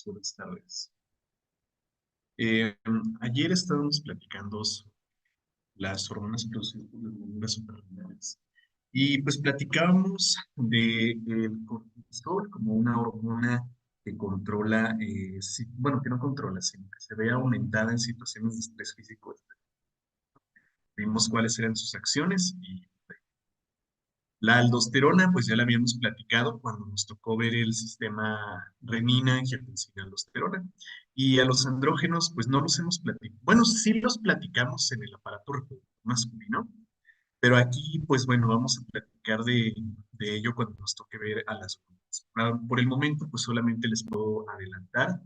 Buenas tardes. Eh, Ayer estábamos platicando sobre las hormonas producidas por las glándulas suprarrenales y pues platicábamos de el cortisol como una hormona que controla, bueno, que no controla, sino que se ve aumentada en situaciones de estrés físico. Vimos cuáles eran sus acciones y la aldosterona, pues ya la habíamos platicado cuando nos tocó ver el sistema renina, angiotensina, aldosterona. Y a los andrógenos, pues no los hemos platicado. Bueno, sí los platicamos en el aparato reproductor masculino, pero aquí, pues bueno, vamos a platicar de ello cuando nos toque ver a las hormonas. Por el momento, pues solamente les puedo adelantar.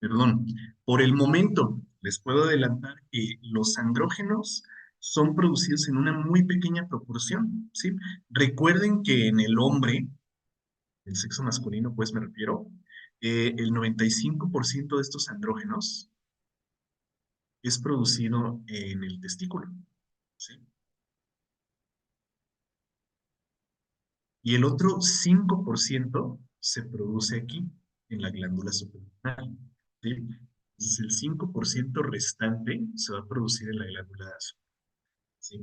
Perdón, por el momento les puedo adelantar que los andrógenos son producidos en una muy pequeña proporción, ¿sí? Recuerden que en el hombre, el sexo masculino, pues me refiero, el 95% de estos andrógenos es producido en el testículo, ¿sí? Y el otro 5% se produce aquí, en la glándula suprarrenal, ¿sí? Entonces el 5% restante se va a producir en la glándula suprarrenal. ¿Sí?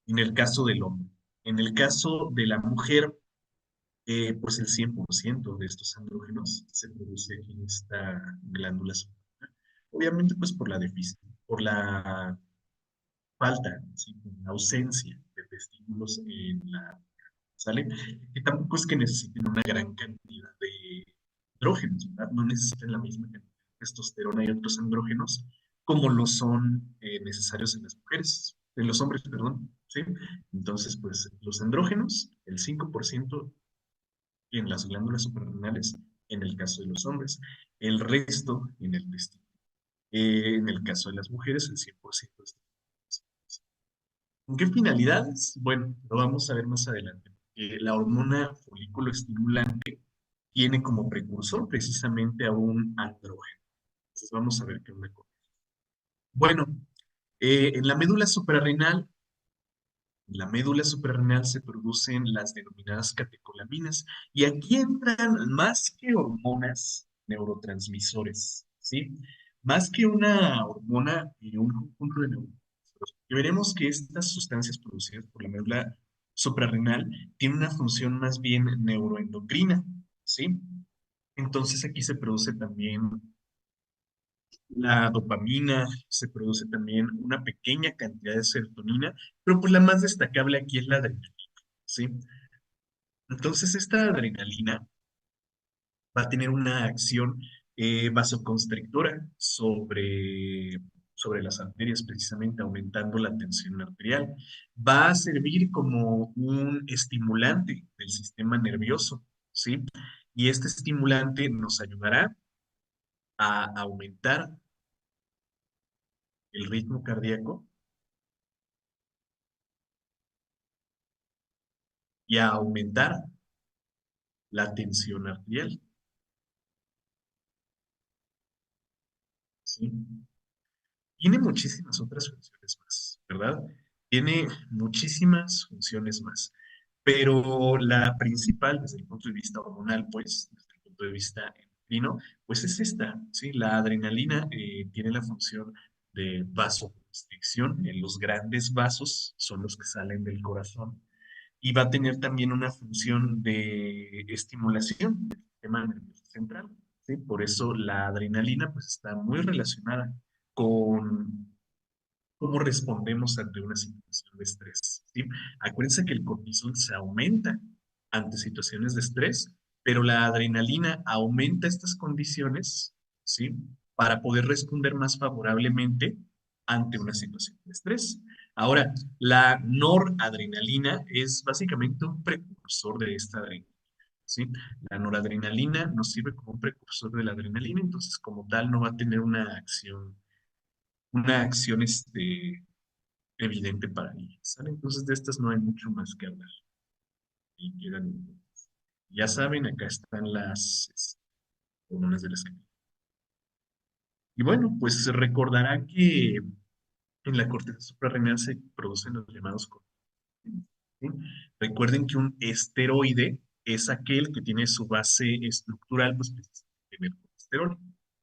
En el caso del hombre. En el caso de la mujer, pues el 100% de estos andrógenos se produce en esta glándula suprarrenal. Obviamente, pues por la deficiencia, por la falta, ¿sí? Por la ausencia de testículos en la, ¿sale? Y tampoco es que necesiten una gran cantidad de andrógenos, ¿verdad? No necesitan la misma cantidad de testosterona y otros andrógenos como lo son necesarios en las mujeres, en los hombres, perdón, ¿sí? Entonces, pues los andrógenos, el 5% en las glándulas suprarrenales, en el caso de los hombres, el resto en el testículo. En el caso de las mujeres, el 100% está. ¿Con qué finalidades? Bueno, lo vamos a ver más adelante. La hormona folículo estimulante tiene como precursor precisamente a un andrógeno. Entonces vamos a ver qué onda con. Bueno, en la médula suprarrenal se producen las denominadas catecolaminas y aquí entran más que hormonas, neurotransmisores, ¿sí? Más que una hormona y un conjunto de neurotransmisores. Y veremos que estas sustancias producidas por la médula suprarrenal tienen una función más bien neuroendocrina, ¿sí? Entonces aquí se produce también la dopamina, se produce también una pequeña cantidad de serotonina, pero pues la más destacable aquí es la adrenalina, ¿sí? Entonces esta adrenalina va a tener una acción vasoconstrictora sobre las arterias, precisamente aumentando la tensión arterial. Va a servir como un estimulante del sistema nervioso, ¿sí? Y este estimulante nos ayudará a aumentar el ritmo cardíaco y a aumentar la tensión arterial, ¿sí? Tiene muchísimas otras funciones más, ¿verdad? Tiene muchísimas funciones más, pero la principal desde el punto de vista hormonal, pues, desde el punto de vista endocrino, pues es esta, ¿sí? La adrenalina tiene la función de vasoconstricción en los grandes vasos, son los que salen del corazón, y va a tener también una función de estimulación del sistema nervioso central, ¿sí? Por eso la adrenalina pues está muy relacionada con cómo respondemos ante una situación de estrés, ¿sí? Acuérdense que el cortisol se aumenta ante situaciones de estrés, pero la adrenalina aumenta estas condiciones, ¿sí? Para poder responder más favorablemente ante una situación de estrés. Ahora, la noradrenalina es básicamente un precursor de esta adrenalina, ¿sí? La noradrenalina nos sirve como un precursor de la adrenalina, entonces como tal no va a tener una acción evidente para ella, ¿sale? Entonces de estas no hay mucho más que hablar. Y ya saben, acá están las hormonas de las que. Y bueno, pues se recordará que En la corteza suprarrenal se producen los llamados corticosteroides, ¿sí? Recuerden que un esteroide es aquel que tiene su base estructural, pues precisamente en el colesterol.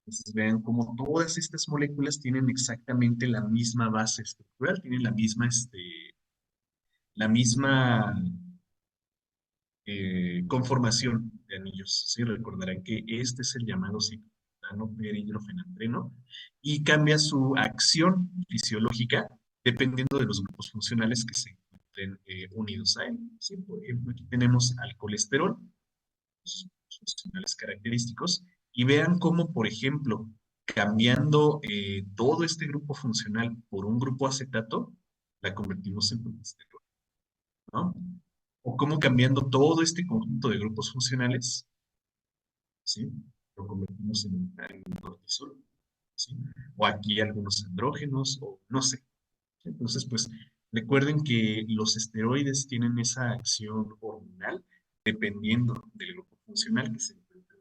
Entonces vean cómo todas estas moléculas tienen exactamente la misma base estructural, tienen la misma conformación de anillos. ¿Sí? Recordarán que este es el llamado ciclopentano perhidrofenantreno y cambia su acción fisiológica dependiendo de los grupos funcionales que se encuentren unidos a él. ¿Sí? Por ejemplo, aquí tenemos al colesterol, los grupos funcionales característicos, y vean cómo, por ejemplo, cambiando todo este grupo funcional por un grupo acetato, la convertimos en progesterona, ¿no? O cómo cambiando todo este conjunto de grupos funcionales, ¿sí? Lo convertimos en cortisol, ¿sí? O aquí algunos andrógenos, o no sé. Entonces, pues, recuerden que los esteroides tienen esa acción hormonal dependiendo del grupo funcional que se encuentre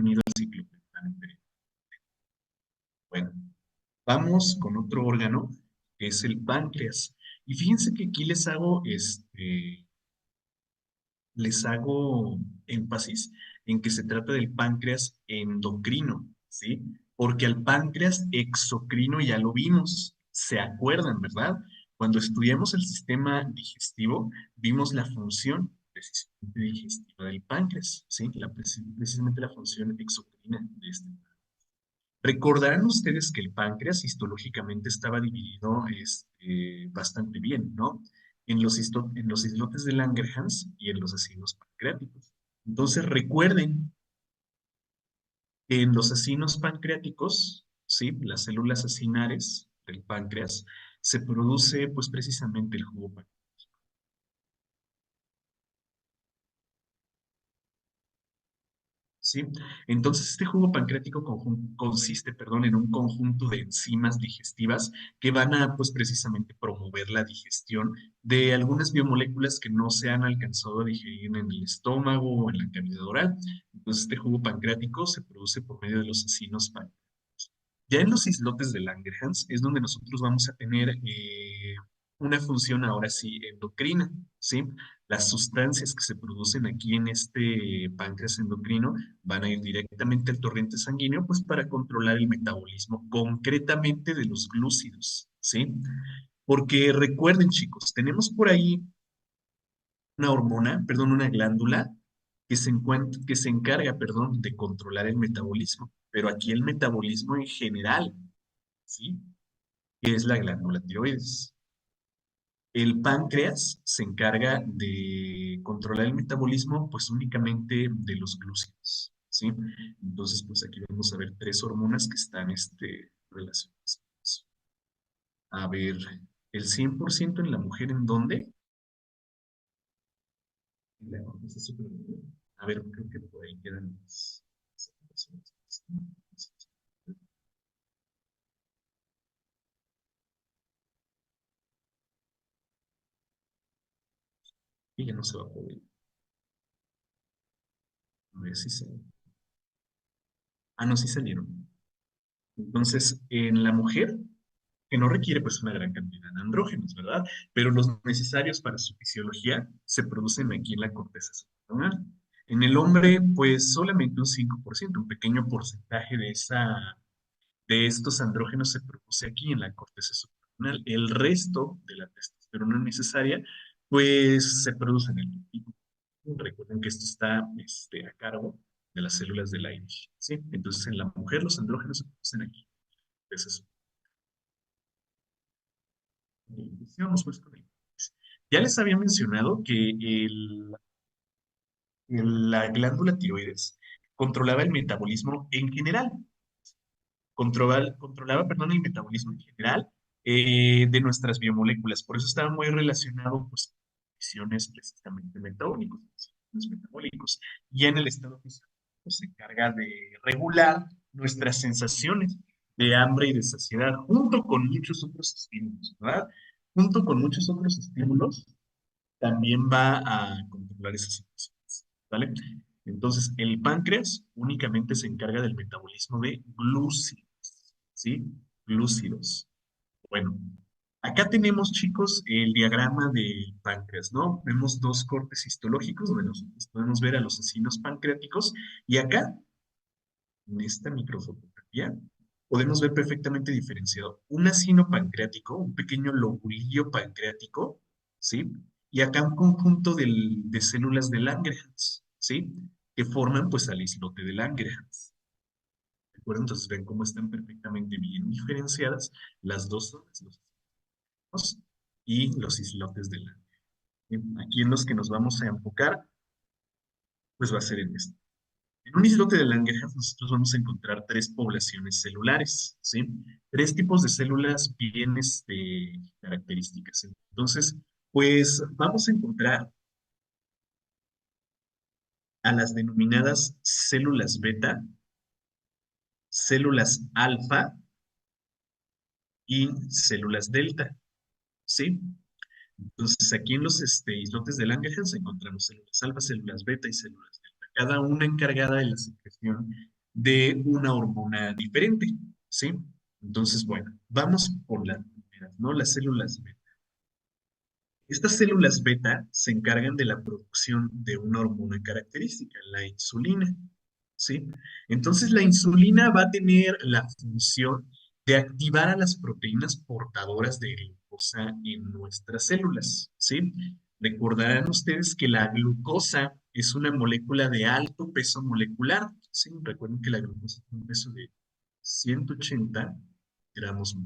unido al ciclopentano. Bueno, vamos con otro órgano, que es el páncreas. Y fíjense que aquí les hago énfasis en que se trata del páncreas endocrino, ¿sí? Porque al páncreas exocrino ya lo vimos, ¿se acuerdan, verdad? Cuando estudiamos el sistema digestivo, vimos la función precisamente digestiva del páncreas, ¿sí? Precisamente la función exocrina de este. Recordarán ustedes que el páncreas histológicamente estaba dividido bastante bien, ¿no? En los islotes de Langerhans y en los acinos pancreáticos. Entonces recuerden que en los acinos pancreáticos, ¿sí? Las células acinares del páncreas, se produce pues precisamente el jugo pancreático. ¿Sí? Entonces, este jugo pancreático consiste, perdón, en un conjunto de enzimas digestivas que van a, pues, precisamente promover la digestión de algunas biomoléculas que no se han alcanzado a digerir en el estómago o en la cavidad oral. Entonces, este jugo pancreático se produce por medio de los acinos pancreáticos. Ya en los islotes de Langerhans es donde nosotros vamos a tener una función ahora sí endocrina, ¿sí? Las sustancias que se producen aquí en este páncreas endocrino van a ir directamente al torrente sanguíneo, pues para controlar el metabolismo concretamente de los glúcidos, ¿sí? Porque recuerden, chicos, tenemos por ahí una hormona, perdón, una glándula que se encarga, perdón, de controlar el metabolismo, pero aquí el metabolismo en general, ¿sí? Que es la glándula tiroides. El páncreas se encarga de controlar el metabolismo, pues únicamente de los glúcidos, ¿sí? Entonces, pues aquí vamos a ver tres hormonas que están relacionadas con eso. A ver, el 100% en la mujer, ¿en dónde? En la corteza suprarrenal. A ver, creo que por ahí quedan las. Y ya no se va a poder. A ver si se. Ah, no, sí salieron. Entonces, en la mujer, que no requiere pues una gran cantidad de andrógenos, ¿verdad? Pero los necesarios para su fisiología se producen aquí en la corteza suprarrenal. En el hombre, pues solamente un 5%, un pequeño porcentaje de estos andrógenos se produce aquí en la corteza suprarrenal. El resto de la testosterona necesaria, pues se produce en el testículo. Recuerden que esto está a cargo de las células del Irish, ¿sí? Entonces, en la mujer los andrógenos se producen aquí. Entonces, iniciamos pues con el. Ya les había mencionado que la glándula tiroides controlaba el metabolismo en general, controlaba, perdón, el metabolismo en general de nuestras biomoléculas. Por eso estaba muy relacionado pues, con condiciones precisamente metabólicos. Y en el estado físico pues, se encarga de regular nuestras sensaciones de hambre y de saciedad, junto con muchos otros estímulos, ¿verdad? Junto con muchos otros estímulos, también va a controlar esas situaciones, ¿vale? Entonces, el páncreas únicamente se encarga del metabolismo de glúcidos, ¿sí? glúcidos. Bueno, acá tenemos, chicos, el diagrama del páncreas, ¿no? Vemos dos cortes histológicos donde nosotros podemos ver a los acinos pancreáticos y acá, en esta microfotografía, podemos ver perfectamente diferenciado un acino pancreático, un pequeño lobulillo pancreático, ¿sí? Y acá un conjunto de células de Langerhans, ¿sí? Que forman, pues, al islote de Langerhans. ¿De acuerdo? Entonces ven cómo están perfectamente bien diferenciadas las dos zonas, los acinos y los islotes de Langerhans. Aquí en los que nos vamos a enfocar, pues va a ser en este. En un islote de Langerhans nosotros vamos a encontrar tres poblaciones celulares, ¿sí? Tres tipos de células bien características. Entonces, pues vamos a encontrar a las denominadas células beta, células alfa y células delta, ¿sí? Entonces, aquí en los islotes de Langerhans encontramos células alfa, células beta y células delta, cada una encargada de la secreción de una hormona diferente, ¿sí? Entonces, bueno, vamos por las primeras, ¿no? Las células beta. Estas células beta se encargan de la producción de una hormona característica, la insulina, ¿sí? Entonces, la insulina va a tener la función de activar a las proteínas portadoras de glucosa en nuestras células, ¿sí? Recordarán ustedes que la glucosa es una molécula de alto peso molecular, ¿sí? Recuerden que la glucosa tiene un peso de 180 gramos,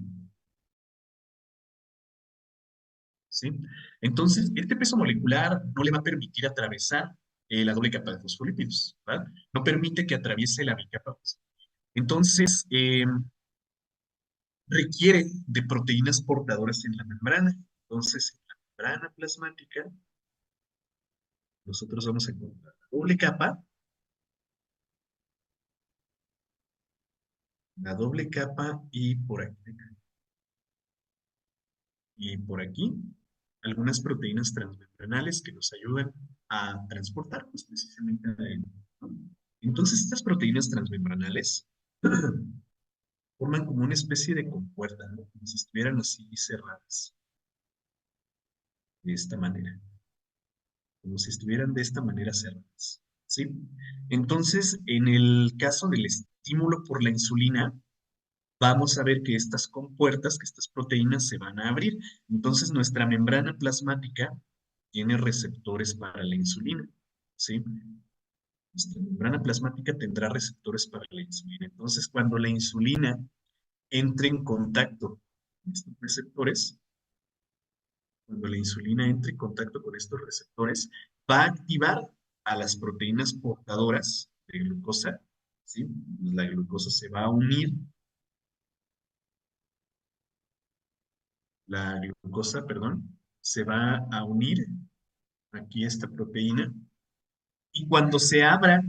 ¿sí? Entonces, este peso molecular no le va a permitir atravesar la doble capa de fosfolípidos, ¿verdad? No permite que atraviese la bicapa. Entonces, requiere de proteínas portadoras en la membrana. Entonces, en la membrana plasmática, nosotros vamos a encontrar la doble capa y por aquí, algunas proteínas transmembranales que nos ayudan a transportar, pues, precisamente a la, ¿no? Entonces, estas proteínas transmembranales forman como una especie de compuerta, ¿no? Como si estuvieran así cerradas, de esta manera, como si estuvieran de esta manera cerradas, ¿sí? Entonces, en el caso del estímulo por la insulina, vamos a ver que estas compuertas, que estas proteínas se van a abrir. Entonces, nuestra membrana plasmática tiene receptores para la insulina, ¿sí? Nuestra membrana plasmática tendrá receptores para la insulina. Entonces, cuando la insulina entre en contacto con estos receptores, cuando la insulina entre en contacto con estos receptores, va a activar a las proteínas portadoras de glucosa, ¿sí? La glucosa se va a unir, la glucosa, perdón, se va a unir aquí a esta proteína y cuando se abra,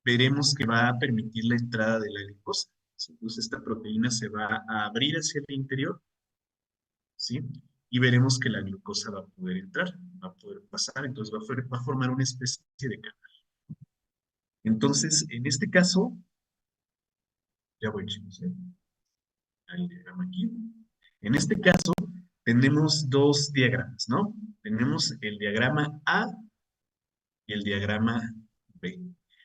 veremos que va a permitir la entrada de la glucosa. Entonces esta proteína se va a abrir hacia el interior, ¿sí? Y veremos que la glucosa va a poder entrar, va a poder pasar, entonces va a formar una especie de canal. Entonces, en este caso, ya voy, chicos, ¿eh? Al diagrama aquí. En este caso, tenemos dos diagramas, ¿no? Tenemos el diagrama A y el diagrama B.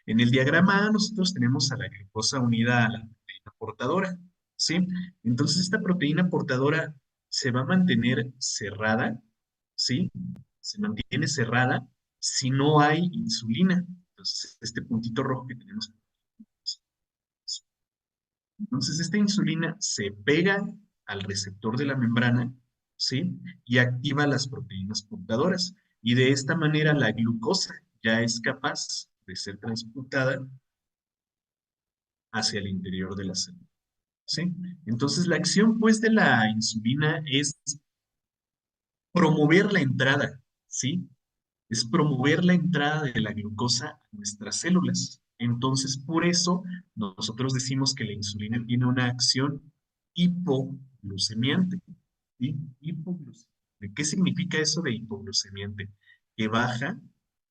En el diagrama A nosotros tenemos a la glucosa unida a la proteína portadora, ¿sí? Entonces esta proteína portadora se va a mantener cerrada, ¿sí? Se mantiene cerrada si no hay insulina. Entonces este puntito rojo que tenemos. Entonces esta insulina se pega al receptor de la membrana, ¿sí? Y activa las proteínas portadoras. Y de esta manera la glucosa ya es capaz de ser transportada hacia el interior de la célula, ¿sí? Entonces la acción pues de la insulina es promover la entrada, ¿sí? Es promover la entrada de la glucosa a nuestras células. Entonces, por eso nosotros decimos que la insulina tiene una acción hipoglucemiante, ¿sí? Hipoglucemiante. ¿Qué significa eso de hipoglucemiante? Que baja,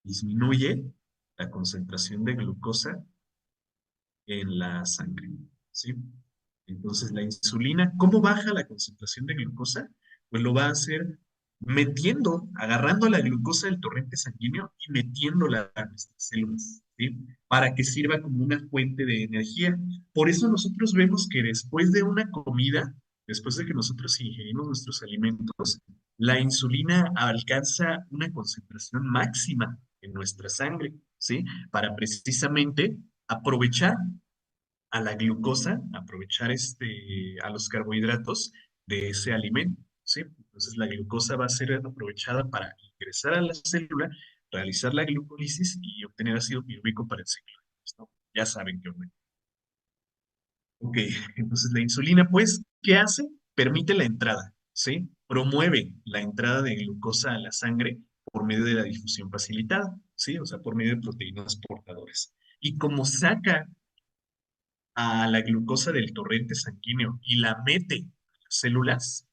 disminuye la concentración de glucosa en la sangre, ¿sí? Entonces, la insulina, ¿cómo baja la concentración de glucosa? Pues lo va a hacer metiendo, agarrando la glucosa del torrente sanguíneo y metiéndola a nuestras células, ¿sí? Para que sirva como una fuente de energía. Por eso nosotros vemos que después de una comida, después de que nosotros ingerimos nuestros alimentos, la insulina alcanza una concentración máxima en nuestra sangre, ¿sí? Para precisamente aprovechar a la glucosa, aprovechar a los carbohidratos de ese alimento, ¿sí? Entonces la glucosa va a ser aprovechada para ingresar a la célula, realizar la glucólisis y obtener ácido pirúvico para el ciclo, ¿no? Ya saben qué onda. Ok, entonces la insulina, pues, ¿qué hace? Permite la entrada, ¿sí? Promueve la entrada de glucosa a la sangre por medio de la difusión facilitada, ¿sí? O sea, por medio de proteínas portadoras. Y como saca a la glucosa del torrente sanguíneo y la mete a las células,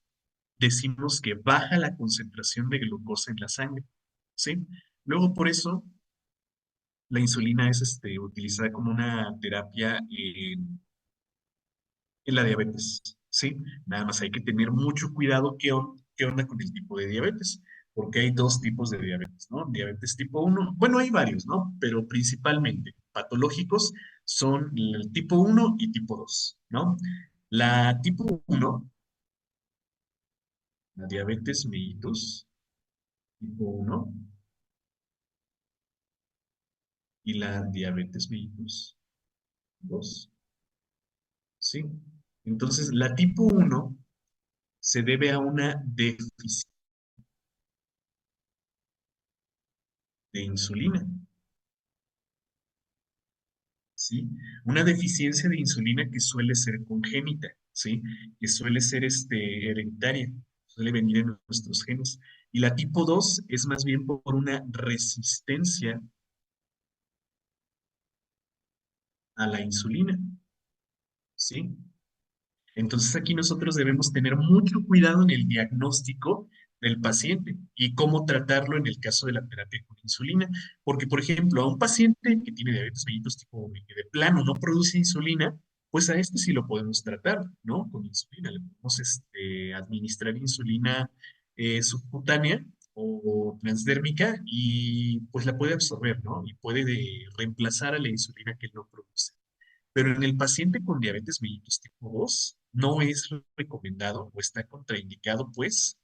decimos que baja la concentración de glucosa en la sangre, ¿sí? Luego, por eso, la insulina es utilizada como una terapia en la diabetes, ¿sí? Nada más hay que tener mucho cuidado qué onda con el tipo de diabetes, porque hay dos tipos de diabetes, ¿no? Diabetes tipo uno, bueno, hay varios, ¿no? Pero principalmente patológicos son el tipo uno y tipo 2, ¿no? La tipo uno, la diabetes mellitus tipo uno y la diabetes mellitus 2, ¿sí? Entonces, la tipo uno se debe a una déficit de insulina. ¿Sí? Una deficiencia de insulina que suele ser congénita, ¿sí? Que suele ser hereditaria, suele venir en nuestros genes. Y la tipo 2 es más bien por una resistencia a la insulina, ¿sí? Entonces aquí nosotros debemos tener mucho cuidado en el diagnóstico del paciente y cómo tratarlo en el caso de la terapia con insulina. Porque, por ejemplo, a un paciente que tiene diabetes mellitus tipo 1 y que de plano no produce insulina, pues a este sí lo podemos tratar, ¿no? Con insulina. Le podemos administrar insulina subcutánea o transdérmica y pues la puede absorber, ¿no? Y puede reemplazar a la insulina que él no produce. Pero en el paciente con diabetes mellitus tipo 2 no es recomendado o está contraindicado, pues,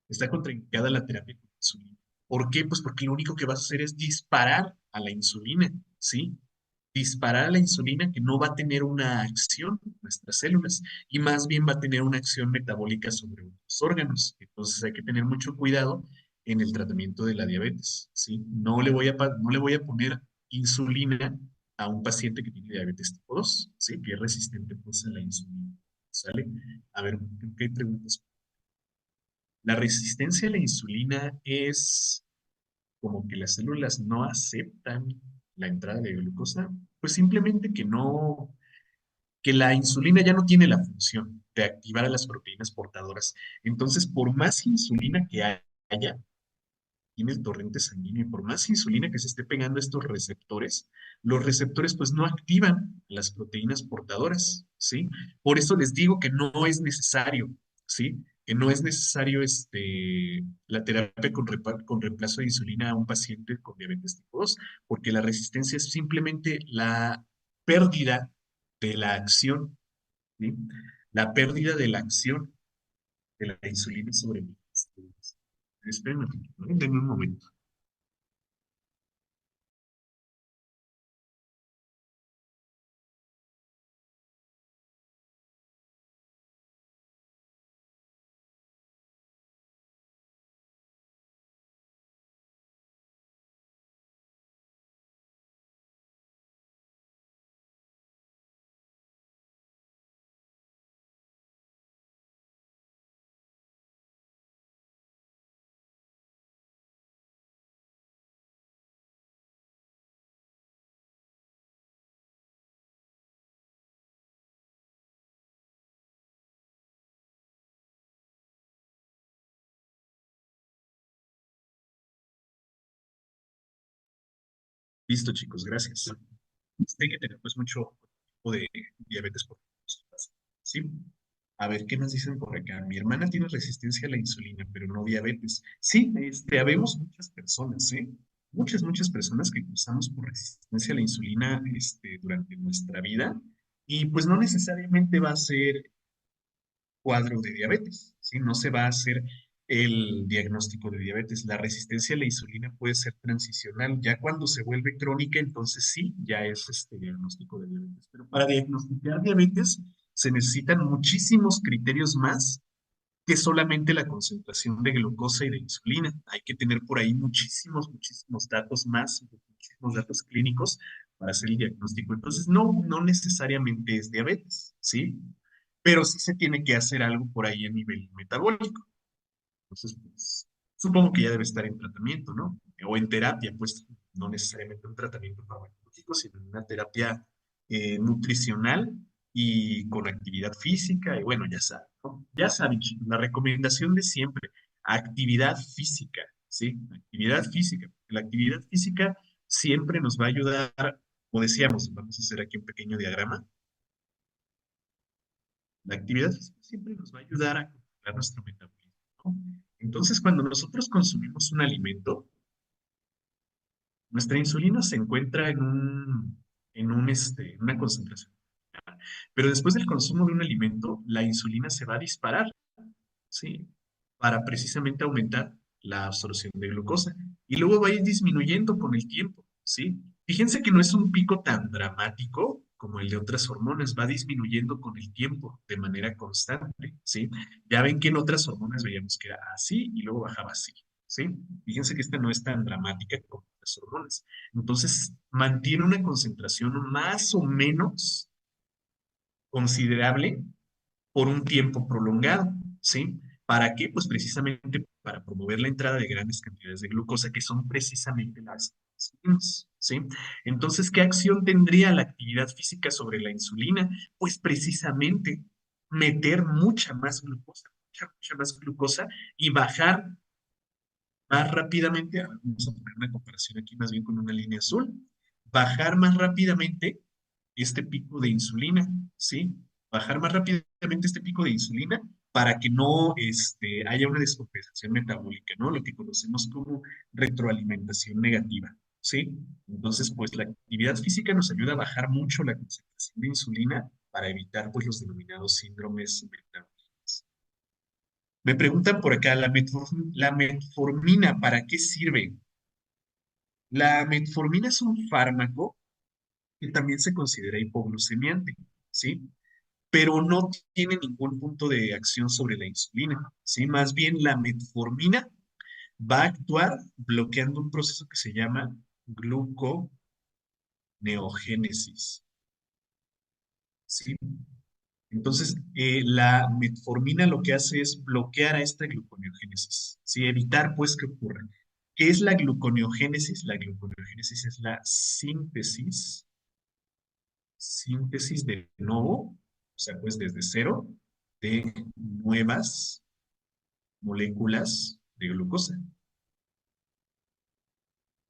está contraindicada la terapia con insulina. ¿Por qué? Pues porque lo único que vas a hacer es disparar a la insulina, ¿sí? Disparar a la insulina que no va a tener una acción en nuestras células y más bien va a tener una acción metabólica sobre otros órganos. Entonces hay que tener mucho cuidado en el tratamiento de la diabetes, ¿sí? No le voy a poner insulina a un paciente que tiene diabetes tipo 2, ¿sí? Que es resistente pues a la insulina, ¿sale? A ver, ¿qué preguntas? La resistencia a la insulina es como que las células no aceptan la entrada de glucosa, pues simplemente que no, que la insulina ya no tiene la función de activar a las proteínas portadoras. Entonces, por más insulina que haya, tiene el torrente sanguíneo y por más insulina que se esté pegando a estos receptores, los receptores pues no activan las proteínas portadoras, ¿sí? Por eso les digo que no es necesario, ¿sí? Que no es necesario la terapia con reemplazo de insulina a un paciente con diabetes tipo 2, porque la resistencia es simplemente la pérdida de la acción, ¿sí? La pérdida de la acción de la insulina sobre mí. Espérenme, ¿no? Denme un momento. Listo, chicos, gracias. Hay que tener pues mucho tipo de diabetes por glucosa, ¿sí? A ver, ¿qué nos dicen por acá? Mi hermana tiene resistencia a la insulina, pero no diabetes. Sí, habemos muchas personas, ¿eh? Muchas personas que cruzamos por resistencia a la insulina, durante nuestra vida y pues no necesariamente va a ser cuadro de diabetes, ¿sí? No se va a hacer el diagnóstico de diabetes. La resistencia a la insulina puede ser transicional. Ya cuando se vuelve crónica, entonces sí, ya es este diagnóstico de diabetes. Pero para diagnosticar diabetes se necesitan muchísimos criterios más que solamente la concentración de glucosa y de insulina. Hay que tener por ahí muchísimos datos más, muchísimos datos clínicos para hacer el diagnóstico. Entonces, no necesariamente es diabetes, ¿sí? Pero sí se tiene que hacer algo por ahí a nivel metabólico. Entonces, pues, supongo que ya debe estar en tratamiento, ¿no? O en terapia, pues, no necesariamente un tratamiento farmacológico, sino una terapia nutricional y con actividad física, y bueno, ya saben, ¿no? Ya saben, chicos, la recomendación de siempre, actividad física, ¿sí? Actividad física. La actividad física siempre nos va a ayudar, como decíamos, vamos a hacer aquí un pequeño diagrama. La actividad física siempre nos va a ayudar a controlar nuestro metabolismo, ¿no? Entonces, cuando nosotros consumimos un alimento, nuestra insulina se encuentra en una concentración. Pero después del consumo de un alimento, la insulina se va a disparar, ¿sí? Para precisamente aumentar la absorción de glucosa. Y luego va a ir disminuyendo con el tiempo, ¿sí? Fíjense que no es un pico tan dramático como el de otras hormonas, va disminuyendo con el tiempo de manera constante, ¿sí? Ya ven que en otras hormonas veíamos que era así y luego bajaba así, ¿sí? Fíjense que esta no es tan dramática como las hormonas. Entonces, mantiene una concentración más o menos considerable por un tiempo prolongado, ¿sí? ¿Para qué? Pues precisamente para promover la entrada de grandes cantidades de glucosa, que son precisamente las insulinas, ¿sí? Entonces, ¿qué acción tendría la actividad física sobre la insulina? Pues precisamente meter mucha más glucosa y bajar más rápidamente, vamos a poner una comparación aquí más bien con una línea azul, bajar más rápidamente este pico de insulina, ¿sí? Bajar más rápidamente este pico de insulina para que no haya una descompensación metabólica, ¿no? Lo que conocemos como retroalimentación negativa, ¿sí? Entonces, pues la actividad física nos ayuda a bajar mucho la concentración de insulina para evitar, pues, los denominados síndromes metabólicos. Me preguntan por acá, la metformina, ¿para qué sirve? La metformina es un fármaco que también se considera hipoglucemiante, ¿sí? Pero no tiene ningún punto de acción sobre la insulina, ¿sí? Más bien la metformina va a actuar bloqueando un proceso que se llama gluconeogénesis, ¿sí? Entonces, la metformina lo que hace es bloquear a esta gluconeogénesis, ¿sí? Evitar, pues, que ocurra. ¿Qué es la gluconeogénesis? La gluconeogénesis es la síntesis de nuevo, o sea, pues desde cero, de nuevas moléculas de glucosa.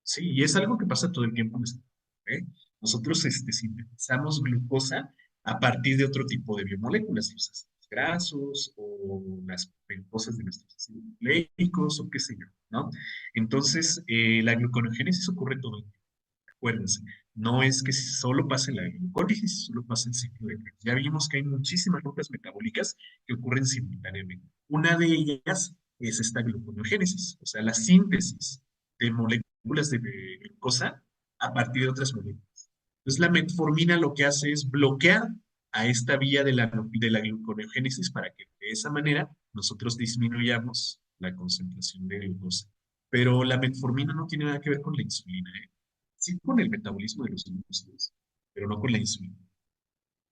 Sí, y es algo que pasa todo el tiempo en nuestro cuerpo, ¿eh? Nosotros sintetizamos glucosa a partir de otro tipo de biomoléculas, los ácidos grasos o las pentosas de nuestros ácidos nucleicos o qué sé yo, ¿no? Entonces, la gluconeogénesis ocurre todo el tiempo. Acuérdense, no es que solo pase la glucólisis, solo pasa el ciclo de Krebs. Ya vimos que hay muchísimas rutas metabólicas que ocurren simultáneamente. Una de ellas es esta gluconeogénesis, o sea, la síntesis de moléculas de glucosa a partir de otras moléculas. Entonces, la metformina lo que hace es bloquear a esta vía de la gluconeogénesis para que de esa manera nosotros disminuyamos la concentración de glucosa. Pero la metformina no tiene nada que ver con la insulina, ¿eh? Sí con el metabolismo de los glúcidos, pero no con la insulina.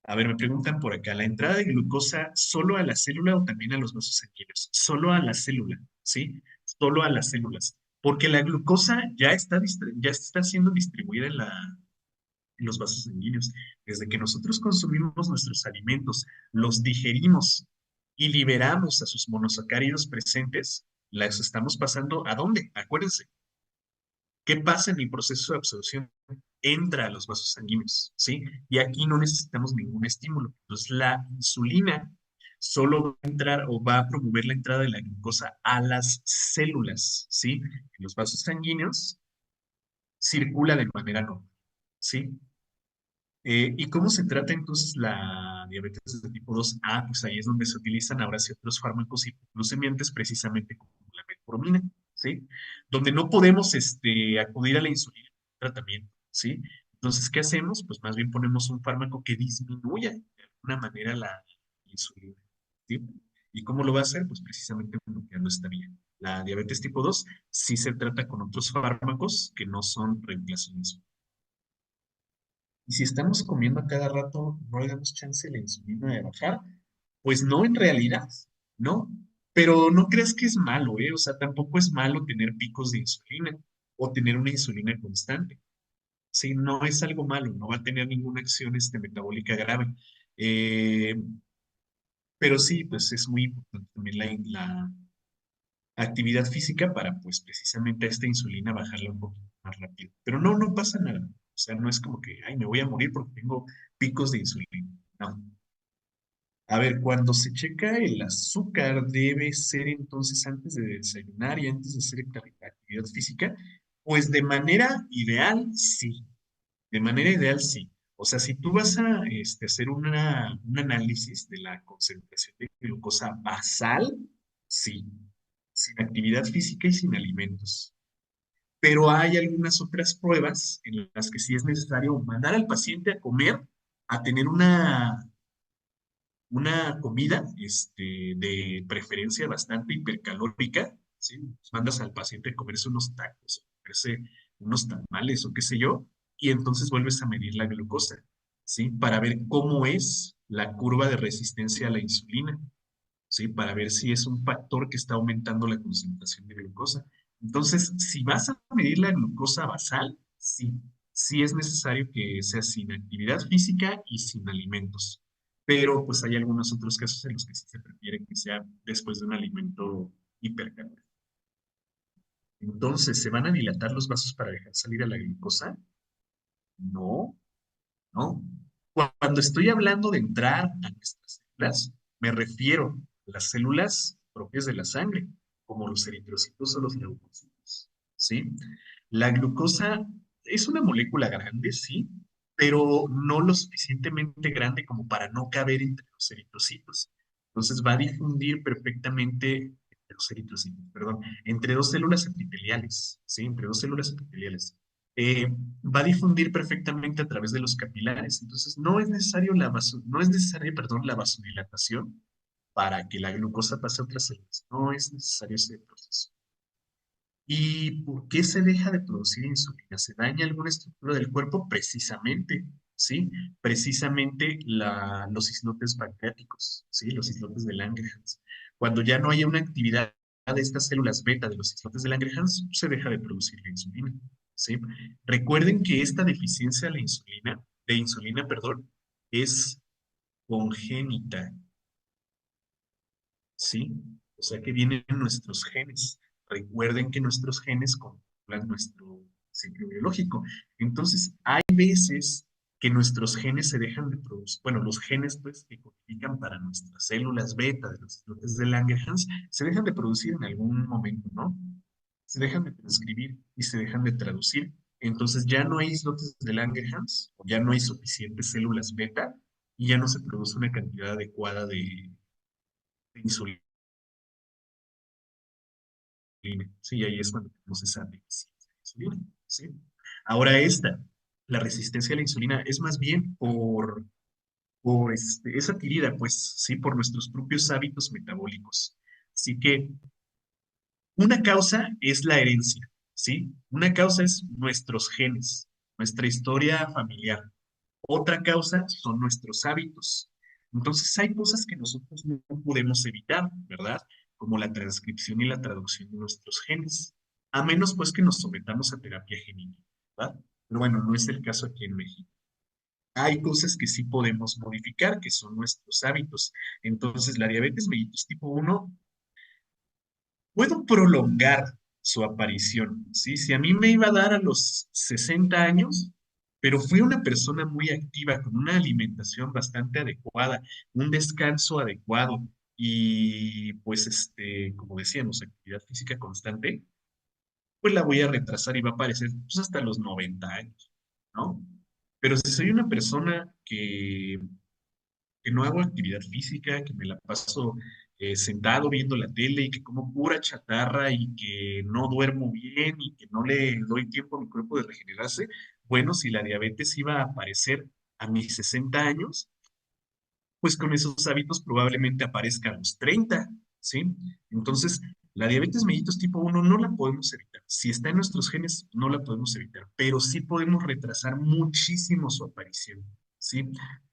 A ver, me preguntan por acá, ¿la entrada de glucosa solo a la célula o también a los vasos sanguíneos? Solo a la célula, ¿sí? Solo a las células. Porque la glucosa ya está siendo distribuida en los vasos sanguíneos. Desde que nosotros consumimos nuestros alimentos, los digerimos y liberamos a sus monosacáridos presentes, las estamos pasando ¿a dónde? Acuérdense, ¿qué pasa en el proceso de absorción? entra a los vasos sanguíneos, ¿sí? Y aquí no necesitamos ningún estímulo. Entonces, la insulina solo va a entrar o va a promover la entrada de la glucosa a las células, ¿sí? En los vasos sanguíneos circula de manera normal, ¿sí? ¿Y cómo se trata entonces la diabetes de tipo 2? Ah, pues ahí es donde se utilizan ahora sí otros fármacos hipoglucemiantes, precisamente como la metformina, ¿sí? Donde no podemos acudir a la insulina en tratamiento, ¿sí? Entonces, ¿qué hacemos? Pues más bien ponemos un fármaco que disminuya de alguna manera la insulina, ¿sí? ¿Y cómo lo va a hacer? Pues precisamente bloqueando esta vía. La diabetes tipo 2 sí se trata con otros fármacos que no son reemplazo de insulina. Y si estamos comiendo a cada rato, no le damos chance a la insulina de bajar, pues no en realidad, ¿no? Pero no creas que es malo, ¿eh? O sea, tampoco es malo tener picos de insulina o tener una insulina constante. Sí, no es algo malo, no va a tener ninguna acción metabólica grave. Eh, pero sí, pues es muy importante también la actividad física para, pues, precisamente a esta insulina bajarla un poquito más rápido. Pero no, no pasa nada. O sea, no es como que, ay, me voy a morir porque tengo picos de insulina. No. A ver, cuando se checa el azúcar, debe ser entonces antes de desayunar y antes de hacer actividad física. Pues de manera ideal, sí. De manera ideal, sí. O sea, si tú vas a hacer un análisis de la concentración de glucosa basal, sí, sin actividad física y sin alimentos. Pero hay algunas otras pruebas en las que sí es necesario mandar al paciente a comer, a tener una comida de preferencia bastante hipercalórica, ¿sí? Mandas al paciente a comerse unos tacos, a comerse unos tamales o qué sé yo, y entonces vuelves a medir la glucosa, ¿sí? Para ver cómo es la curva de resistencia a la insulina, ¿sí? Para ver si es un factor que está aumentando la concentración de glucosa. Entonces, si vas a medir la glucosa basal, sí, sí es necesario que sea sin actividad física y sin alimentos. Pero pues hay algunos otros casos en los que sí se prefiere que sea después de un alimento hipercalórico. Entonces, ¿se van a dilatar los vasos para dejar salir a la glucosa? No, ¿no? Cuando estoy hablando de entrar a nuestras células, me refiero a las células propias de la sangre, como los eritrocitos o los leucocitos, ¿sí? La glucosa es una molécula grande, sí, pero no lo suficientemente grande como para no caber entre los eritrocitos. Entonces va a difundir perfectamente entre los eritrocitos, perdón, entre dos células epiteliales, ¿sí? Entre dos células epiteliales va a difundir perfectamente a través de los capilares. Entonces, no es necesaria, perdón, la vasodilatación para que la glucosa pase a otras células. No es necesario ese proceso. ¿Y por qué se deja de producir insulina? ¿Se daña alguna estructura del cuerpo? Precisamente, ¿sí? Precisamente los islotes pancreáticos, ¿sí? Los islotes de Langerhans. Cuando ya no haya una actividad de estas células beta de los islotes de Langerhans, se deja de producir la insulina, ¿sí? Recuerden que esta deficiencia de insulina, perdón, es congénita, ¿sí? O sea que vienen nuestros genes. Recuerden que nuestros genes controlan nuestro ciclo biológico. Entonces, hay veces que nuestros genes se dejan de producir, bueno, los genes pues, que codifican para nuestras células beta de los islotes de Langerhans se dejan de producir en algún momento, ¿no? Se dejan de transcribir y se dejan de traducir. Entonces ya no hay islotes de Langerhans, o ya no hay suficientes células beta, y ya no se produce una cantidad adecuada de insulina. Sí, ahí es cuando tenemos esa deficiencia de insulina. ¿Sí? Ahora la resistencia a la insulina es más bien es adquirida, pues, sí, por nuestros propios hábitos metabólicos. Así que una causa es la herencia, ¿sí? Una causa es nuestros genes, nuestra historia familiar. Otra causa son nuestros hábitos. Entonces hay cosas que nosotros no podemos evitar, ¿verdad? Como la transcripción y la traducción de nuestros genes, a menos pues que nos sometamos a terapia genética, ¿verdad? Pero bueno, no es el caso aquí en México. Hay cosas que sí podemos modificar, que son nuestros hábitos. Entonces, la diabetes mellitus tipo 1 puedo prolongar su aparición, ¿sí? Si a mí me iba a dar a los 60 años, pero fue una persona muy activa, con una alimentación bastante adecuada, un descanso adecuado y pues como decíamos, actividad física constante, pues la voy a retrasar y va a aparecer pues, hasta los 90 años, ¿no? Pero si soy una persona que no hago actividad física, que me la paso sentado viendo la tele y que como pura chatarra y que no duermo bien y que no le doy tiempo a mi cuerpo de regenerarse, bueno, si la diabetes iba a aparecer a mis 60 años, pues con esos hábitos probablemente aparezca a los 30, ¿sí? Entonces, la diabetes mellitus tipo 1 no la podemos evitar. Si está en nuestros genes, no la podemos evitar, pero sí podemos retrasar muchísimo su aparición, ¿sí?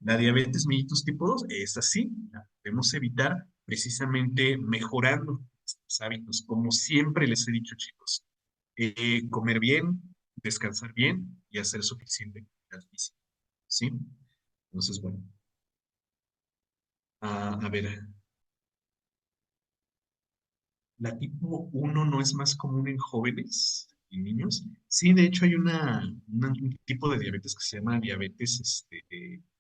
La diabetes mellitus tipo 2, esa sí, la podemos evitar precisamente mejorando estos hábitos, como siempre les he dicho, chicos. Comer bien, descansar bien y hacer suficiente actividad física, ¿sí? Entonces, bueno. A ver, la tipo 1 no es más común en jóvenes y niños. Sí, de hecho hay un tipo de diabetes que se llama diabetes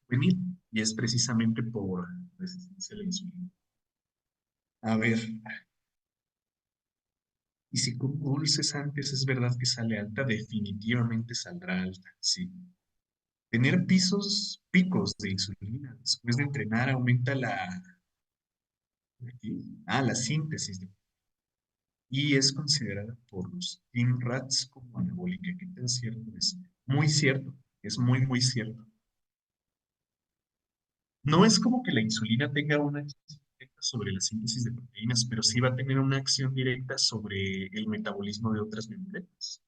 juvenil y es precisamente por resistencia a la insulina. A ver, y si con dulces antes es verdad que sale alta, definitivamente saldrá alta, sí. Tener picos de insulina después de entrenar aumenta la síntesis y es considerada por los Team Rats como anabólica. ¿Qué tan cierto es? Muy cierto, es muy, muy cierto. No es como que la insulina tenga una acción directa sobre la síntesis de proteínas, pero sí va a tener una acción directa sobre el metabolismo de otras membranas.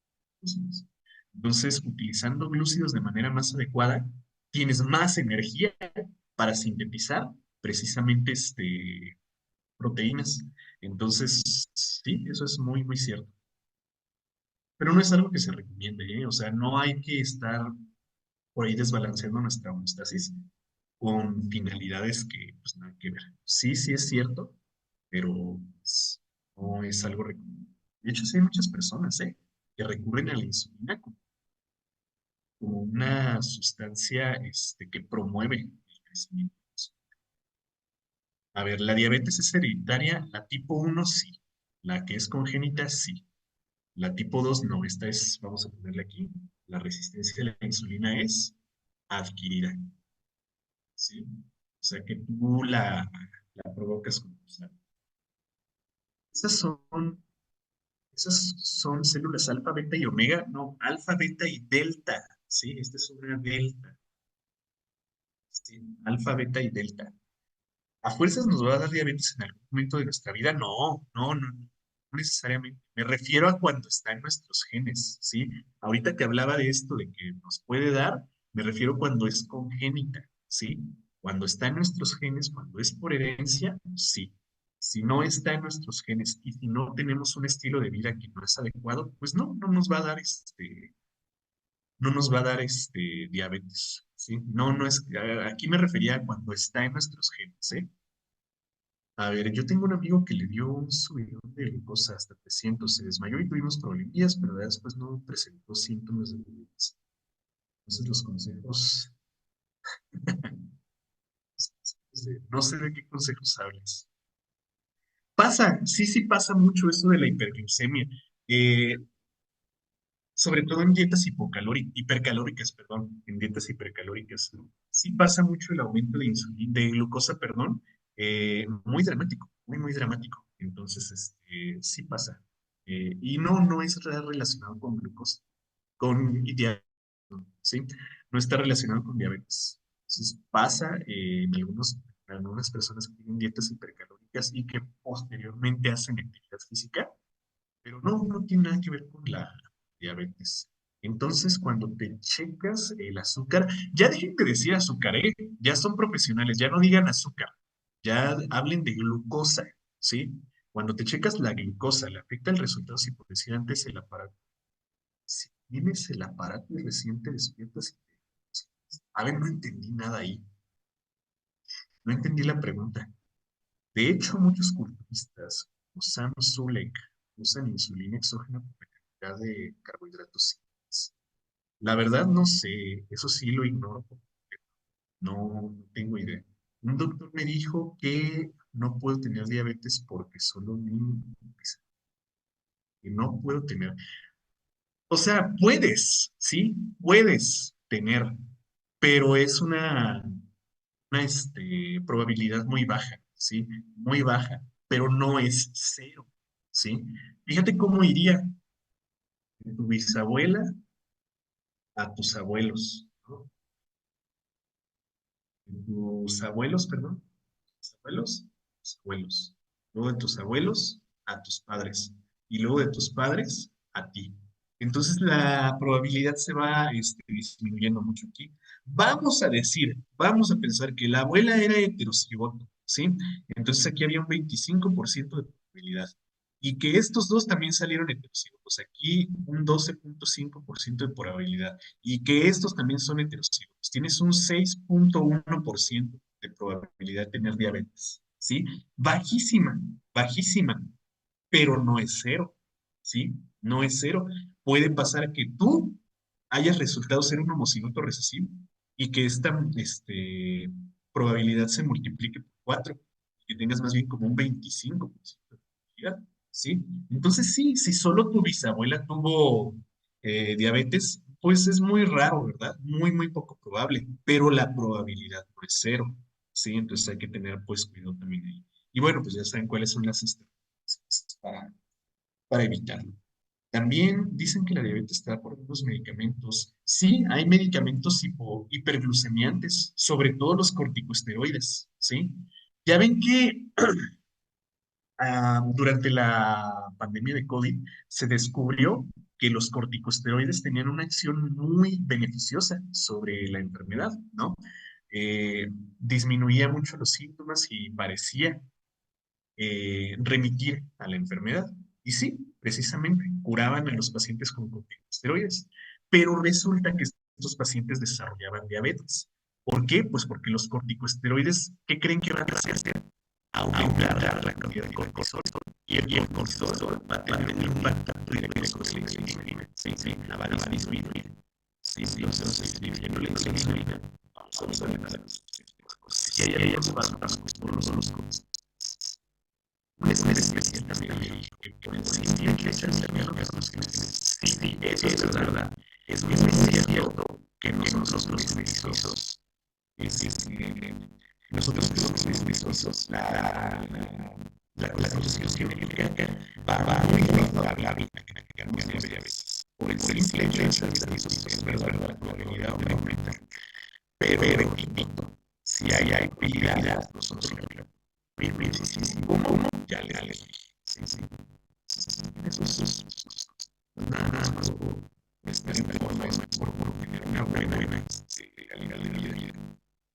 Entonces, utilizando glúcidos de manera más adecuada, tienes más energía para sintetizar precisamente proteínas. Entonces, sí, eso es muy, muy cierto. Pero no es algo que se recomiende, ¿eh? O sea, no hay que estar por ahí desbalanceando nuestra homeostasis con finalidades que pues nada que ver. Sí, sí es cierto, pero pues, no es algo recomendable. De hecho, sí hay muchas personas, ¿eh? Que recurren a la insulina como una sustancia que promueve el crecimiento. A ver, la diabetes es hereditaria, la tipo 1 sí, la que es congénita sí. La tipo 2 no, esta es, vamos a ponerle aquí, la resistencia a la insulina es adquirida, ¿sí? O sea que tú la provocas con tus hábitos. Esas son, esas son células alfa, beta y omega, no, alfa, beta y delta, ¿sí? Esta es una delta, ¿sí? Alfa, beta y delta. ¿A fuerzas nos va a dar diabetes en algún momento de nuestra vida? No, no, no, no necesariamente. Me refiero a cuando está en nuestros genes, ¿sí? Ahorita que hablaba de esto, de que nos puede dar, me refiero cuando es congénita, ¿sí? Cuando está en nuestros genes, cuando es por herencia, sí. Si no está en nuestros genes y si no tenemos un estilo de vida que no es adecuado, pues no, no nos va a dar no nos va a dar diabetes, ¿sí? No, no es, aquí me refería a cuando está en nuestros genes, ¿eh? A ver, yo tengo un amigo que le dio un subidón de glucosa hasta 300, se desmayó y tuvimos problemillas, pero ya después no presentó síntomas de diabetes. Entonces los consejos, no sé de qué consejos hables. Pasa, sí, sí pasa mucho eso de la hiperglucemia, eh, sobre todo en dietas hipercalóricas, perdón, en dietas hipercalóricas. Sí pasa mucho el aumento de insulina, de glucosa, perdón, muy dramático, muy, muy dramático. Entonces, sí pasa. Y no, no es relacionado con glucosa, con diabetes, ¿sí? No está relacionado con diabetes. Entonces, pasa en algunas personas que tienen dietas hipercalóricas y que posteriormente hacen actividad física, pero no, no tiene nada que ver con la diabetes. Entonces, cuando te checas el azúcar, ya dejen de decir azúcar, ¿eh? Ya son profesionales, ya no digan azúcar, ya hablen de glucosa, ¿sí? Cuando te checas la glucosa, le afecta el resultado, si por decir antes el aparato. Si tienes el aparato y recién te despiertas, a ver, no entendí nada ahí, no entendí la pregunta. De hecho, muchos culturistas, como Sam Sulek, usan insulina exógena por la cantidad de carbohidratos simples. La verdad no sé, eso sí lo ignoro, no tengo idea. Un doctor me dijo que no puedo tener diabetes porque solo que no puedo tener. O sea, puedes, sí, puedes tener, pero es una probabilidad muy baja, ¿sí? Muy baja, pero no es cero, ¿sí? Fíjate cómo iría de tu bisabuela a tus abuelos, ¿no? De tus abuelos, perdón, tus abuelos. Luego de tus abuelos a tus padres. Y luego de tus padres a ti. Entonces la probabilidad se va disminuyendo mucho aquí. Vamos a pensar que la abuela era heterocigoto, ¿sí? Entonces aquí había un 25% de probabilidad. Y que estos dos también salieron heterocigotos. Aquí un 12,5% de probabilidad. Y que estos también son heterocigotos. Tienes un 6,1% de probabilidad de tener diabetes, ¿sí? Bajísima, bajísima, pero no es cero, ¿sí? No es cero. Puede pasar que tú hayas resultado ser un homocigoto recesivo y que esta probabilidad se multiplique por 4 y que tengas más bien como un 25% de probabilidad, ¿sí? Entonces sí, si solo tu bisabuela tuvo diabetes, pues es muy raro, ¿verdad? Muy, muy poco probable, pero la probabilidad no es cero, ¿sí? Entonces hay que tener pues cuidado también ahí. Y bueno, pues ya saben cuáles son las estrategias para evitarlo. También dicen que la diabetes está por los medicamentos. Sí, hay medicamentos hiperglucemiantes, sobre todo los corticosteroides, ¿sí? Ya ven que durante la pandemia de COVID se descubrió que los corticosteroides tenían una acción muy beneficiosa sobre la enfermedad, ¿no? Eh, Disminuía mucho los síntomas y parecía remitir a la enfermedad. Y sí, precisamente, curaban a los pacientes con corticosteroides. Pero resulta que estos pacientes desarrollaban diabetes. ¿Por qué? Pues porque los corticosteroides, ¿qué creen que van a hacer? Aumentar la cantidad de cortisol. Y el cortisol va a tener un impacto directo sobre la insulina. Sí, sí, la va a disminuir. Sí, sí, entonces disminuyendo la insulina, vamos a aumentar la si hay algo básicos por los cortisol. Un especialista también me dijo que consistía que echarse a los pacientes. Sí, sí, eso es verdad. Es muy cierto que nosotros los medicamentos, nosotros los medicamentos, la constitución genética va a mejorar la vida que cambian a veces. Por el simple hecho de ser es verdad, la probabilidad aumenta. Pero, repito, si hay cuidado, nosotros lo ¿cómo? Ya le dije. Sí, sí. Eso es nada más por estar en forma por tener una buena calidad de vida.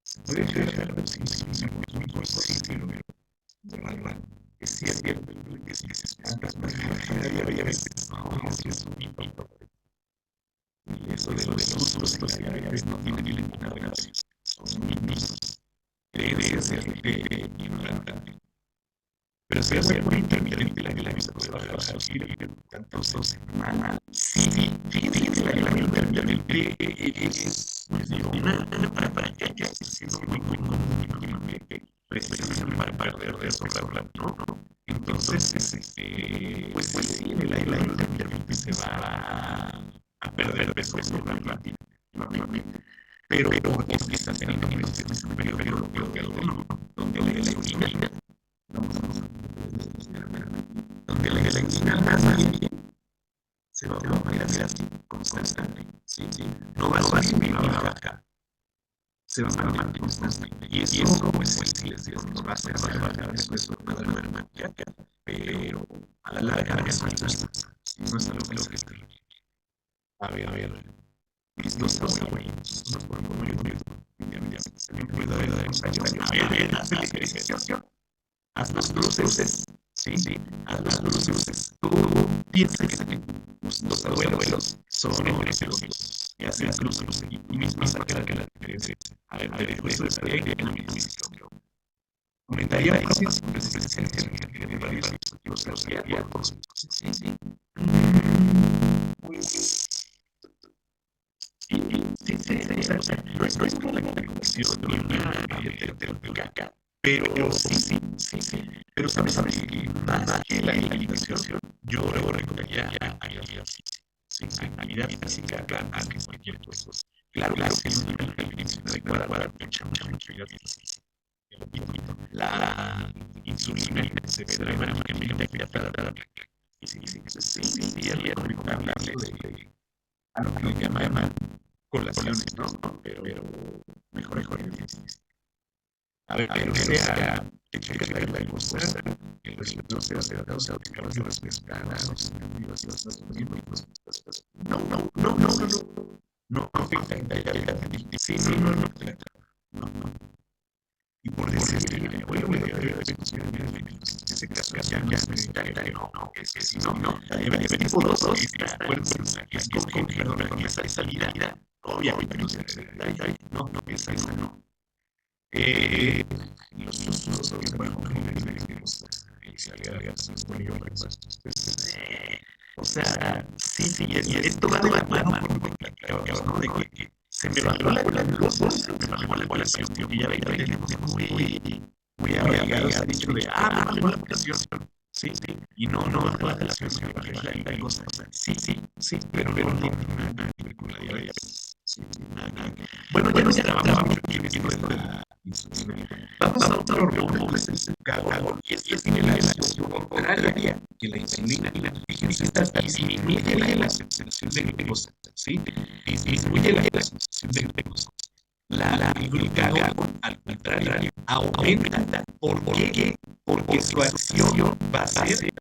Se puede dejar sin muy posible, pero es cierto que si se tantas personas y a veces no es un impacto. Y eso de los sustos y a veces no tiene ninguna relación. Son mismos. Debe ser ignorante. Pero si es muy intermitente la vida puede bajar tanto semana. Sí, fíjense que la vida intermitente es para que haya sido muy común que precisamente para perder de eso, ¿no? Entonces, pues sí, la vida intermitente se va a perder peso rápidamente. Pero porque estás teniendo un periodo donde la insulina donde la electricidad más bien se va a poner así constante, ¿sí? No va a subir, no va a bajar, se va a mantener constante. Y eso, pues sí, les digo, nos va a hacer bajar después de una dermatíaca, pero a la larga no es no es algo que se requiere. A ver, esto está muy bueno, esto está muy bueno. Se me puede dar el ensayo. A ver, haz el ejercicio. Haz las luces, ¿sí? Sí, haz las luces. Tú piensas que los abuelos son heterocigotos y hacen cruz y mismo sacar que la diferencia. A ver, eso es que en la misma situación. Aumentaría fácil su resistencia de varios dispositivos cardíacos. Sí, sí. Pues no es una recomendación ni una terapéutica, pero sí. Pero sabes que más que la alimentación, yo luego recomendaría hacer ejercicio. Sí, actividad física antes que cualquier cosa. Claro, si es una alimentación adecuada, mucha actividad física. Repito, la insulina se ve dramáticamente afectada. Y sí, es recomendable a lo que le llaman colaciones, ¿no? Pero mejor ejercicio. A ver, o sea, que cheques la glucosa, el resultado sea causa de cardiovasculares, no afecta en realidad. Sí, no. Y por decir que el abuelo me dio en ese caso ya no es hereditario, no, es que si no, la diabetes tipo 2 está fuerza, es congénito con esa vida, obviamente no es hereditario, no, esa no. Los usos que bueno, o sea, sí, esto va de la mano con lo que platicábamos, ¿no? De que se me bajó la glucosa, se me bajó la presión, y ya tenemos muy arraigados al dicho de, me bajó la presión, sí, y no bajó la presión, se me bajó la glucosa, sí, pero no tiene nada que ver con la diabetes, sí, nada. Bueno, ya trabajamos mucho aquí en esto de la insulina. Vamos a otro rumbo, que es el glucagón, y es tiene la acción contraria que la insulina. Fíjense, esta disminuye la sensación de glucosa, ¿sí? Disminuye la sensación de glucosa. El glucagón, al contrario, aumenta. ¿Por qué? Porque su acción va a ser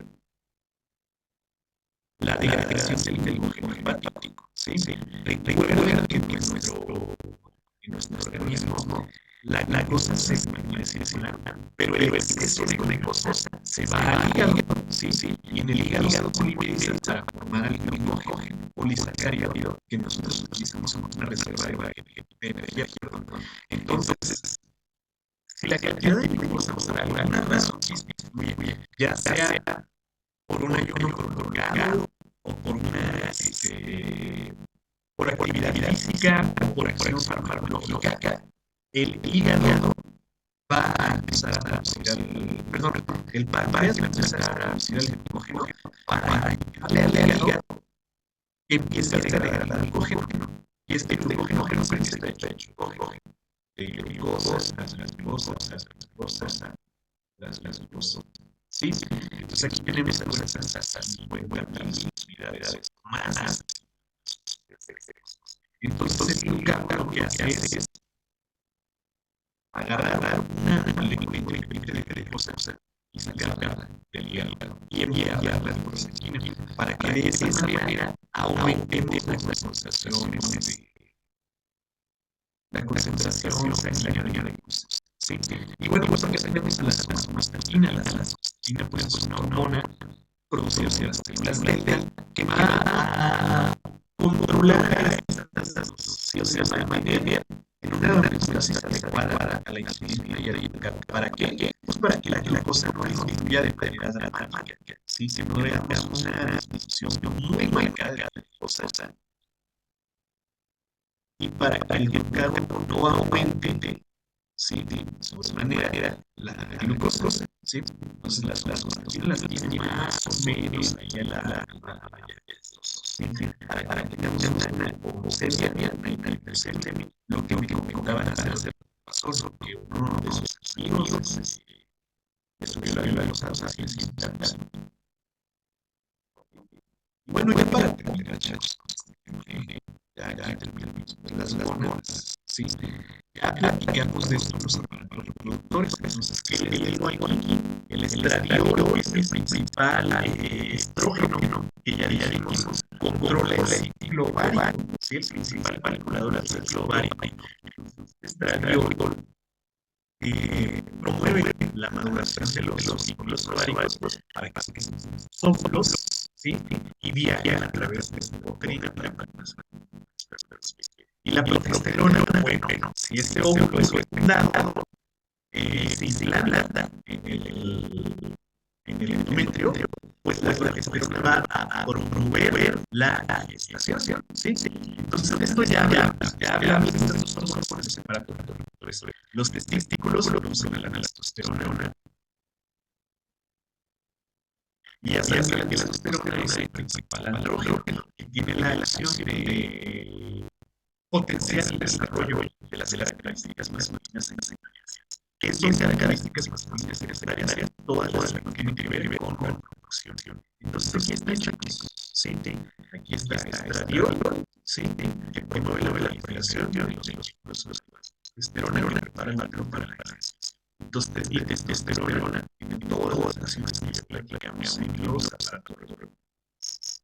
la degradación del glucógeno hepático, ¿sí? Recuerden que en nuestro organismo la glucosa se circula, pero el exceso de glucosa se va al hígado, sí, y en el hígado se utiliza para formar el glucógeno polisacárido que nosotros utilizamos como una reserva de energía. Entonces, si la cantidad de glucosa por alguna razón disminuye, ya sea por un ayuno prolongado o por actividad física o por acción farmacológica, el hígado va a empezar a traducir el páncreas va a empezar a traducir el glucógeno para ayudarle al hígado que empiece a degradar el glucógeno. Y este glucógeno está hecho de glucosas, las glucosas. Sí, entonces aquí tenemos algunas unidades más. Entonces el glucagón lo que hace es agarrar una molécula de cosas y sacarla del hígado y enviarla por la esquina para que de esa manera aumentemos la concentración sanguínea de glucosa. Sí. Y bueno, pues aunque tenemos la somatostatina, la somatostatina pues es una hormona producida en las células delta que va a controlar estas dosis de manera en una dosis adecuada a la insulina y a la ¿para qué? Pues para que la glucosa no disminuya de manera dramática, ¿sí? Que no veamos una disminución muy marcada de la glucosa y para que el glucagón no aumente, ¿sí? De manera la glucosa, ¿sí? Entonces las tienen más o menos ahí a la para que tengamos una hipoxemia, lo que me comentaban hacer pasó, lo que uno de sus amigos le subió la glucosa así sin tantas. Bueno, ya para terminar, chicos, ya terminamos las hormonas, sí. Ya platicamos de esto los reproductores, entonces, ¿qué les digo aquí? El estradiol es el principal estrógeno que ya dijimos, controla el ciclo ovárico, ¿sí? El principal manipulador del ciclo ovárico. El estradiol promueve la maduración de los ciclos ováricos para que son óvulos, ¿sí? Y viajan a través de esta proteína para y la progesterona, bueno, si ese óvulo es fecundado, se implanta en el endometrio, pues la pero que va a promover la gestación, ¿sí? Entonces, esto ya hablamos de estos dos hormonas separatorios. Los testículos producen la testosterona, y ya sabes que la testosterona es el principal andrógeno que tiene la acción de potenciar el desarrollo de las características masculinas secundarias. ¿Qué son características masculinas secundarias? Todas las que tienen que ver con reproducción. Entonces, aquí está el checklist. ¿Sí? Aquí está estradiol, ¿sí? Que promueve la proliferación de los testosterona que prepara el matrimonio para la gestación. Entonces, la testosterona tiene todas las acciones que ya platicamos en los aparatos reproductivos.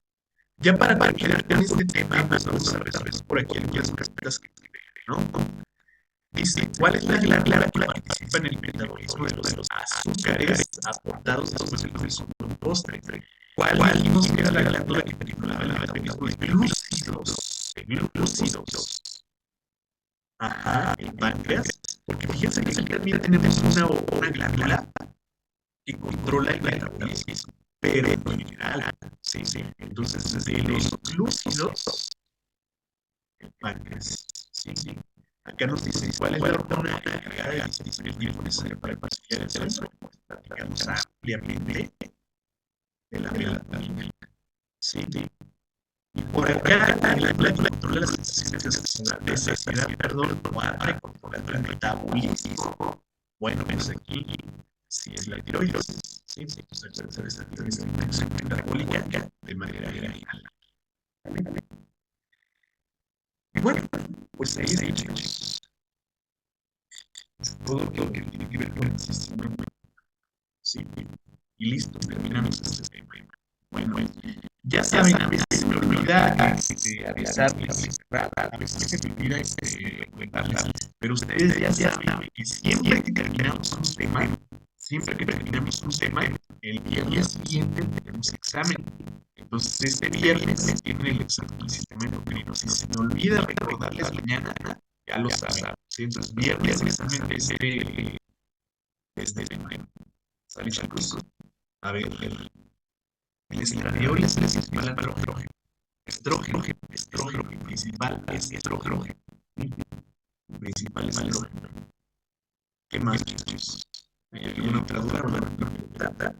Ya para terminar con este tema, vamos a ver por aquí algunas preguntas que tiene, ¿no? Dice, ¿cuál es la glándula que participa en el metabolismo de los azúcares aportados después del segundo postre? ¿Cuál dijimos que era la glándula que manipulaba el metabolismo de glúcidos? Ajá, el páncreas. Porque fíjense que también tenemos una glándula que controla el metabolismo, pero en general, sí. Entonces, de los glúcidos, el páncreas, sí. Acá nos dice cuál es la hormona encargada de disminuir el tiempo necesario para el paciente del cerebro. Platicamos ampliamente de la melatonina, sí. Y por acá, la glándula que controla las sensaciones de saciedad, controlando el metabolismo. Bueno, pues aquí sí es la tiroides, sí, pues acuérdense de esa tiroides metabólica de manera general. Y bueno, pues ahí está, chicos. Es todo lo que tiene que ver con el sistema. Sí, y listo, terminamos este tema. Bueno, ya saben, a veces se me olvida avisarles, a veces se me olvida recordarles, pero ustedes ya saben que siempre que terminamos un tema, el viernes siguiente tenemos examen. Entonces, este viernes tienen el examen del sistema endocrino. Si se me olvida recordarles mañana, ya lo saben. ¿Sí? Entonces, viernes examen de este tema. ¿Sale, chicos? A ver, el estradiol es el principal andrógeno. Estrógeno, principal es estrógeno. Principal es estrógeno. ¿Qué más, chicos? ¿Hay alguna otra duda o alguna pregunta?